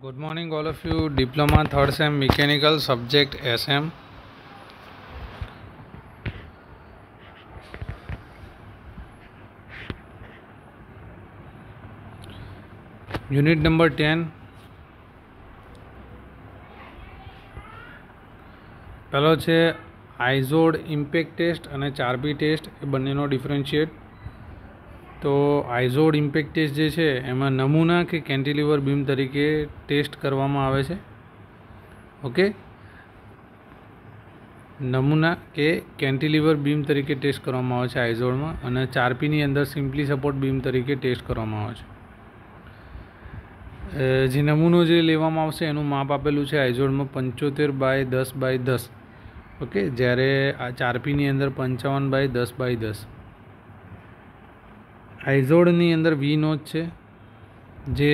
Good morning, all of you. Diploma third sem mechanical subject SM. Unit number 10. પહેલો છે આઇઝોડ impact test અને 4P test એ બંનેનો differentiate. તો આઇઝોડ impact test જે છે એમાં નમૂના કે કેન્ટિલીવર બીમ તરીકે ટેસ્ટ કરવામાં આવે છે. ઓકે, નમૂના કે કેન્ટિલીવર બીમ તરીકે ટેસ્ટ કરવામાં આવે છે આઇઝોડમાં, અને 4Pની અંદર સિમ્પલી સપોર્ટ બીમ તરીકે ટેસ્ટ કરવામાં આવે છે. જે નમૂનો જે લેવામાં આવશે એનું માપ આપેલું છે આઇઝોડમાં 75/10/10. ઓકે, જ્યારે આ 4Pની અંદર 55/10/10. આઇઝોડની અંદર વી નોચ છે જે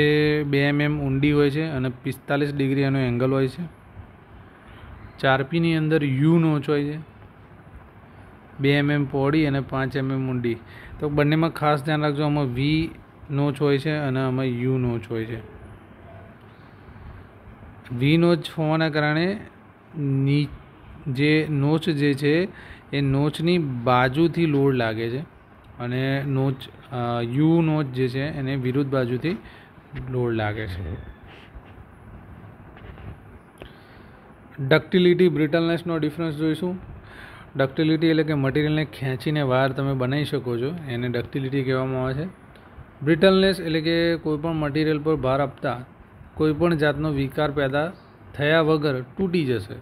2 mm ઊંડી હોય છે અને 45 ડિગ્રી એનો એંગલ હોય છે. 4Pની અંદર યુ નોચ હોય છે 2 mm પહોળી અને 5 mm ઊંડી. તો બંનેમાં ખાસ ધ્યાન રાખજો, આમાં વી નોચ હોય છે અને આમાં યુ નોચ હોય છે. વી નોચ હોવાના કારણે જે નોચ જે છે એ નોચની બાજુથી લોડ લાગે છે, અને યુ નોચ જે છે એને વિરુદ્ધ બાજુથી લોડ લાગે છે. ડક્ટિલિટી બ્રિટલનેસનો ડિફરન્સ જોઈશું. ડક્ટિલિટી એટલે કે મટીરિયલને ખેંચીને વાર તમે બનાવી શકો છો, એને ડક્ટિલિટી કહેવામાં આવે છે. બ્રિટલનેસ એટલે કે કોઈપણ મટીરિયલ પર ભાર આપતા કોઈપણ જાતનો વિકાર પેદા થયા વગર તૂટી જશે.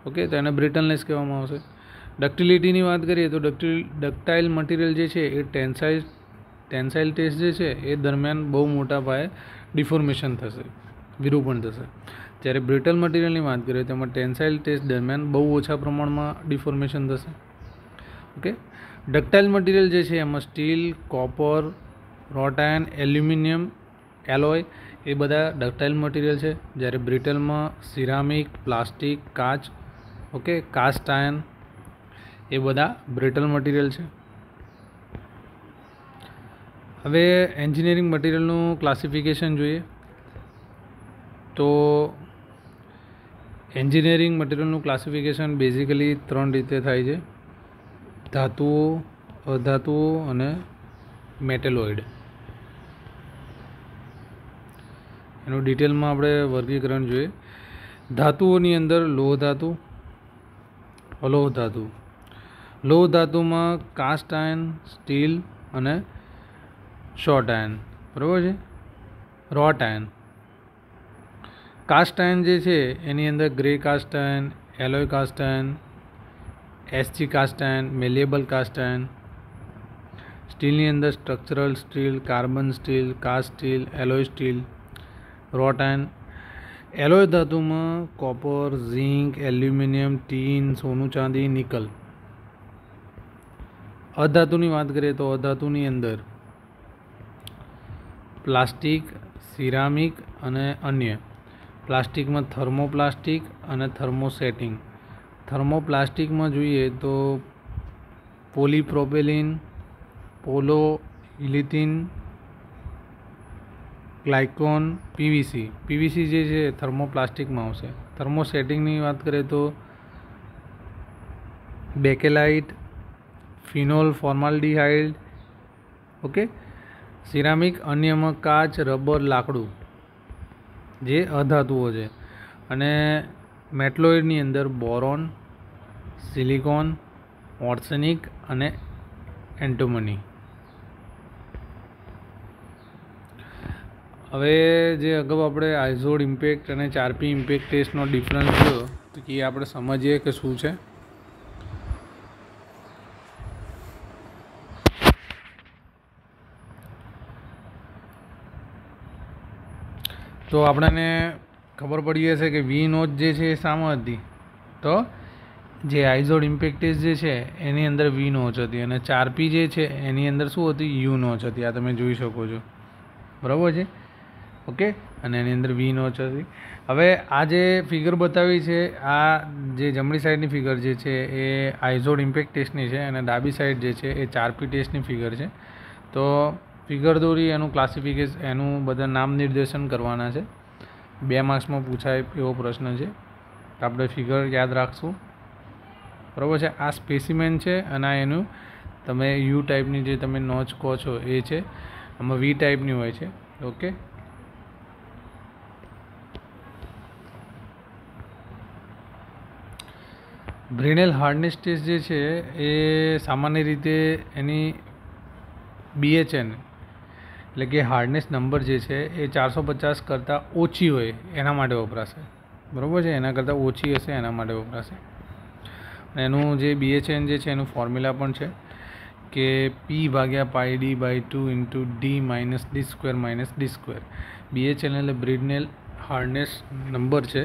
ઓકે, તો એને બ્રિટલનેસ કહેવામાં આવશે. ડક્ટિલિટીની વાત કરીએ તો ડક્ટાઇલ મટીરિયલ જે છે એ ટેન્સાઇલ ટેસ્ટ જે છે એ દરમિયાન બહુ મોટા પાયે ડિફોર્મેશન થશે, વિરૂપણ થશે. જ્યારે બ્રિટલ મટીરિયલની વાત કરીએ તો એમાં ટેન્સાઇલ ટેસ્ટ દરમિયાન બહુ ઓછા પ્રમાણમાં ડિફોર્મેશન થશે. ઓકે, ડક્ટાઇલ મટીરિયલ જે છે એમાં steel, copper, wrought iron, aluminium alloy એ બધા ડક્ટાઇલ મટીરિયલ છે. જ્યારે બ્રિટલમાં સિરામિક, પ્લાસ્ટિક, કાચ, ઓકે, કાસ્ટ આયર્ન એ બધા બ્રિટલ મટીરિયલ છે. હવે એન્જિનિયરિંગ મટીરિયલનું ક્લાસિફિકેશન જોઈએ તો એન્જિનિયરિંગ મટીરિયલનું ક્લાસિફિકેશન બેઝિકલી 3 રીતે થાય છે: ધાતુઓ, અધાતુઓ અને મેટેલોઇડ. એનું ડિટેલમાં આપણે વર્ગીકરણ જોઈએ. ધાતુઓની અંદર લોહ ધાતુ, અલોહ ધાતુ. લોહ ધાતુમાં કાસ્ટ આયર્ન, સ્ટીલ અને શોર્ટ આયર્ન, બરાબર છે, રોટ આયર્ન. કાસ્ટ આયર્ન જે છે એની અંદર grey cast iron, alloy cast iron, SG cast iron, malleable cast iron. સ્ટીલની અંદર structural steel, carbon steel, cast steel, alloy steel, wrought iron. Alloy ધાતુમાં કોપર, ઝિંક, એલ્યુમિનિયમ, ટીન, સોનું ચાંદી, નિકલ. અધાતુની વાત કરીએ તો અધાતુની અંદર પ્લાસ્ટિક, સિરામિક અને અન્ય. પ્લાસ્ટિકમાં થર્મોપ્લાસ્ટિક અને થર્મોસેટિંગ. થર્મોપ્લાસ્ટિકમાં જોઈએ તો પોલીપ્રોપેલિન, પોલોઇથિલિન, ગ્લાયકોન, પીવીસી. પીવીસી જે છે થર્મોપ્લાસ્ટિકમાં આવશે. થર્મોસેટિંગની વાત કરીએ તો Bakelite, phenol formaldehyde. Okay, ceramic અન્યમાં કાચ, રબર, લાકડું જે અધાતુઓ છે. અને મેટલોઇડની અંદર બોરોન, સિલિકોન, ઓર્સેનિક અને એન્ટિમની. હવે જે અગાઉ આપણે આઇઝોડ ઇમ્પેક્ટ અને 4P ઇમ્પેક્ટ ટેસ્ટનો ડિફરન્સ જોયો તો એ આપણે સમજીએ કે શું છે. તો આપણને ખબર પડી હશે કે વી નોચ જે છે એ શામાં હતી, તો જે આઇઝોડ ઇમ્પેક્ટ ટેસ્ટ જે છે એની અંદર વી નોચ હતી, અને 4P જે છે એની અંદર શું હતી, યુ નોચ હતી. આ તમે જોઈ શકો છો, બરાબર છે. ઓકે, અને એની અંદર વી નોચ હતી. હવે આ જે ફિગર બતાવી છે, આ જે જમણી સાઈડની ફિગર જે છે એ આઇઝોડ ઇમ્પેક્ટ ટેસ્ટની છે, અને ડાબી સાઈડ જે છે એ 4P ટેસ્ટની ફિગર છે. તો ફિગર દોરી એનું ક્લાસિફિકેશન, એનું બધા નામ નિર્દેશન કરવાના છે. 2 માર્ક્સમાં પૂછાય એવો પ્રશ્ન છે. આપણે ફિગર યાદ રાખશું, બરાબર છે. આ સ્પેસિમેન છે અને આ એનું તમે યુ ટાઈપની જે તમે નોચ કહો છો એ છે, આમાં વી ટાઈપની હોય છે. ઓકે, બ્રિનેલ હાર્ડનેસ ટેસ્ટ જે છે એ સામાન્ય રીતે એની BHN એટલે કે હાર્ડનેસ નંબર જે છે એ 450 કરતાં ઓછી હોય એના માટે વપરાશે, બરાબર છે. એના કરતાં ઓછી હશે એના માટે વપરાશે. એનું જે BHN જે છે એનું ફોર્મ્યુલા પણ છે કે P/πD/2 × D - D² - D². BHN એટલે બ્રિનેલ હાર્ડનેસ નંબર છે.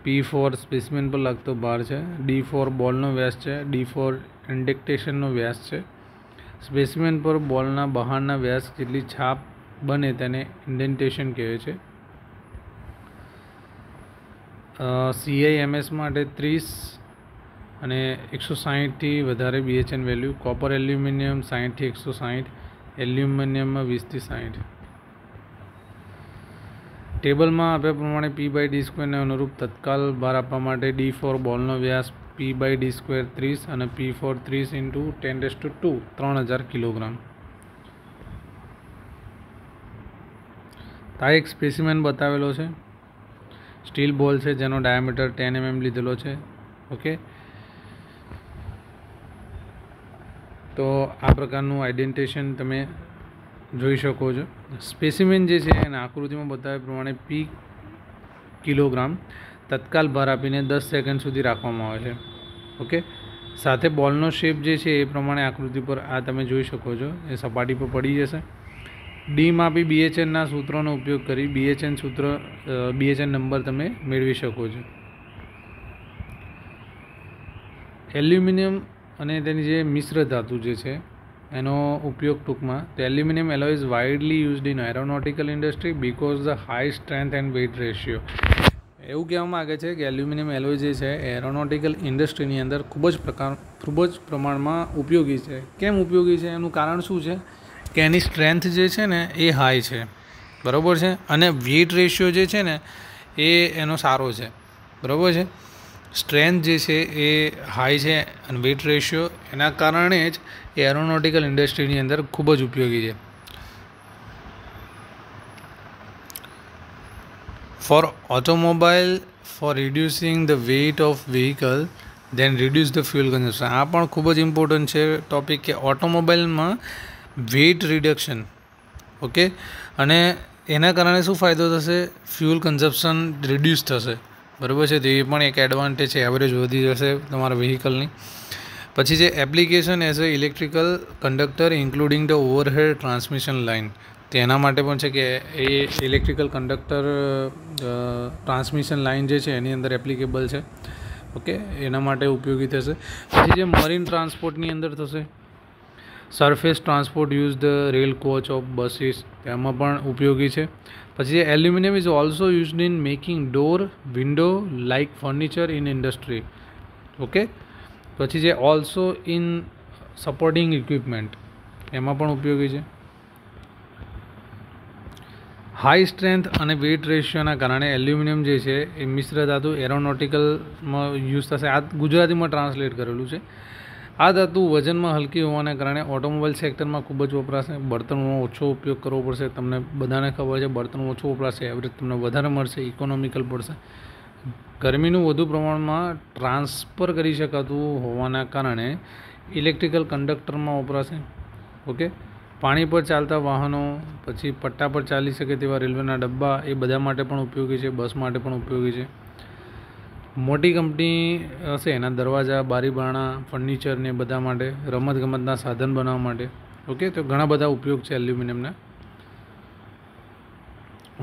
P ફોર સ્પેસિમેન પર લાગતો ભાર છે, D ફોર બોલનો વ્યાસ છે, D ફોર ઇન્ડેક્ટેશનનો વ્યાસ છે. સ્પેસિમેન પર બોલના બહારના વ્યાસ જેટલી છાપ બને તેને ઇન્ડેન્ટેશન કહેવાય છે. CIMS માટે 30 અને 160થી વધારે BHN વેલ્યુ. કોપર એલ્યુમિનિયમ 60થી 160, એલ્યુમિનિયમમાં 20થી 60. ટેબલમાં આપ્યા પ્રમાણે P/D² ને અનુરૂપ તત્કાલ ભાર આપવા માટે D ફોર બોલનો વ્યાસ P/D² 30 અને P ફોર 30 × 10⁻², 3000 કિલોગ્રામ. આ એક સ્પેસિમેન બતાવેલો છે, સ્ટીલ બોલ છે જેનો ડાયામીટર 10 mm લીધેલો છે. ઓકે, તો આ પ્રકારનું આઇડેન્ટિટેશન તમે જોઈ શકો છો. સ્પેસિમેન જે છે એને આકૃતિમાં બતાવ્યા પ્રમાણે P કિલોગ્રામ તત્કાલ ભાર આપીને 10 સેકન્ડ સુધી રાખવામાં આવે છે. ઓકે, સાથે બોલનો શેપ જે છે એ પ્રમાણે આકૃતિ પર આ તમે જોઈ શકો છો, એ સપાટી પર પડી જશે. ડી માપી BHNના સૂત્રનો ઉપયોગ કરી BHN નંબર તમે મેળવી શકો છો. એલ્યુમિનિયમ અને તેની જે મિશ્ર ધાતુ જે છે એનો ઉપયોગ ટૂંકમાં, તો aluminium alloy is widely used in aeronautical industry because the high strength and weight ratio. એવું કહેવામાં આવે છે કે એલ્યુમિનિયમ એલોય જે છે એરોનોટિકલ ઇન્ડસ્ટ્રીની અંદર ખૂબ જ પ્રમાણમાં ઉપયોગી છે. કેમ ઉપયોગી છે એનું કારણ શું છે કે એની સ્ટ્રેન્થ જે છે ને એ હાઈ છે, બરાબર છે, અને વેઇટ રેશિયો જે છે ને એ એનો સારો છે, બરાબર છે. સ્ટ્રેન્થ જે છે એ હાઈ છે અને વેઇટ રેશિયો એના કારણે જ એ એરોનોટિકલ ઇન્ડસ્ટ્રીની અંદર ખૂબ જ ઉપયોગી છે. For automobile, for reducing the weight of vehicle then reduce the fuel consumption. આ પણ ખૂબ જ ઇમ્પોર્ટન્ટ છે ટોપિક કે ઓટોમોબાઈલમાં વેઇટ રિડક્શન. ઓકે, અને એના કારણે શું ફાયદો થશે? ફ્યુઅલ કન્ઝમ્પશન રિડ્યુસ થશે, બરાબર છે. તો એ પણ એક એડવાન્ટેજ છે, એવરેજ વધી જશે તમારા વ્હીકલની. પછી જે application as a electrical conductor including the overhead transmission line, તો એના માટે પણ છે કે એ ઇલેક્ટ્રિકલ કંડક્ટર ટ્રાન્સમિશન લાઇન જે છે એની અંદર એપ્લિકેબલ છે. ઓકે, એના માટે ઉપયોગી થશે. પછી જે મરીન ટ્રાન્સપોર્ટની અંદર થશે, surface transport use the rail coach of buses, તેમાં પણ ઉપયોગી છે. પછી જે aluminium is also used in making door, window like furniture in industry. Okay, પછી જે ઓલ્સો ઇન સપોર્ટિંગ ઇક્વિપમેન્ટ, એમાં પણ ઉપયોગી છે. હાઈ સ્ટ્રેન્થ અને વેઇટ રેશિયોના કારણે એલ્યુમિનિયમ જે છે એ મિશ્ર ધાતુ એરોનોટિકલમાં યુઝ થશે. આ ગુજરાતીમાં ટ્રાન્સલેટ કરેલું છે. આ ધાતુ વજનમાં હલકી હોવાને કારણે ઓટોમોબાઈલ સેક્ટરમાં ખૂબ જ વપરાશે. બળતણનો ઓછો ઉપયોગ કરવો પડશે. તમને બધાને ખબર છે બળતણ ઓછો વપરાશે, એવરેજ તમને વધારે મળશે, ઇકોનોમિકલ પડશે. ગરમીનું વધુ પ્રમાણમાં ટ્રાન્સફર કરી શકાતું હોવાના કારણે ઇલેક્ટ્રિકલ કંડક્ટરમાં વપરાશે. ઓકે, પાણી પર ચાલતા વાહનો, પછી પટ્ટા પર ચાલી શકે તેવા રેલવેના ડબ્બા, એ બધા માટે પણ ઉપયોગી છે, બસ માટે પણ ઉપયોગી છે. મોટી કંપની હશે એના દરવાજા, બારી બારણા, ફર્નિચર ને બધા માટે, રમતગમતના સાધન બનાવવા માટે. ઓકે, તો ઘણા બધા ઉપયોગ છે એલ્યુમિનિયમના.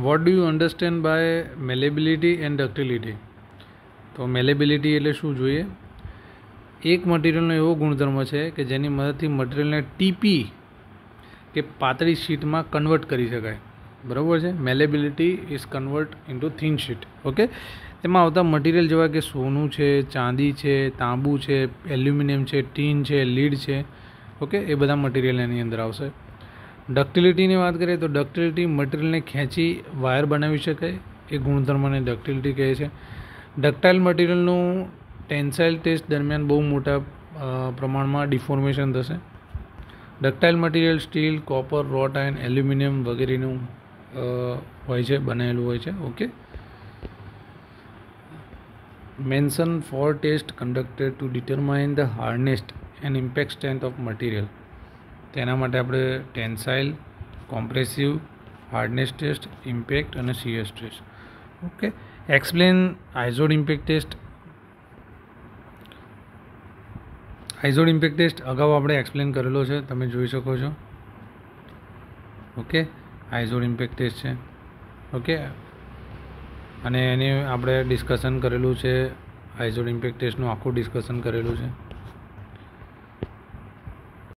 What do you understand by malleability and ductility? તો મેલેબિલિટી એટલે શું જોઈએ? એક મટીરિયલનો એવો ગુણધર્મ છે કે જેની મદદથી મટીરિયલને ટીપી કે પાતળી શીટમાં કન્વર્ટ કરી શકાય, બરાબર છે. Malleability is convert into thin sheet. Okay, એમાં આવતા મટીરિયલ જેવા કે સોનું છે, ચાંદી છે, તાંબુ છે, એલ્યુમિનિયમ છે, ટીન છે, લીડ છે. ઓકે, એ બધા મટીરિયલ એની અંદર આવશે. ડક્ટિલિટીની વાત કરીએ તો ડક્ટિલિટી મટીરિયલને ખેંચી વાયર બનાવી શકાય એ ગુણધર્મને ડક્ટિલિટી કહે છે. ડક્ટાઇલ મટીરિયલનું ટેન્સાઇલ ટેસ્ટ દરમિયાન બહુ મોટા પ્રમાણમાં ડિફોર્મેશન થશે. Ductile material steel, copper, wrought iron, aluminium વગેરેનું હોય છે, બનાવેલું હોય છે. Okay. Mention 4 test conducted to determine the hardness and impact strength of material. તેના માટે આપણે tensile, compressive, hardness test, impact અને shear stress. Okay. Explain Izod impact test. Izod impact test અગાઉ આપણે એક્સપ્લેન કરેલો છે, તમે જોઈ શકો છો. ઓકે. આઇઝોડ ઇમ્પેક્ટ ટેસ્ટ છે. ઓકે. અને એની આપણે ડિસ્કશન કરેલું છે, આઇઝોડ ઇમ્પેક્ટ ટેસ્ટનું આખું ડિસ્કશન કરેલું છે.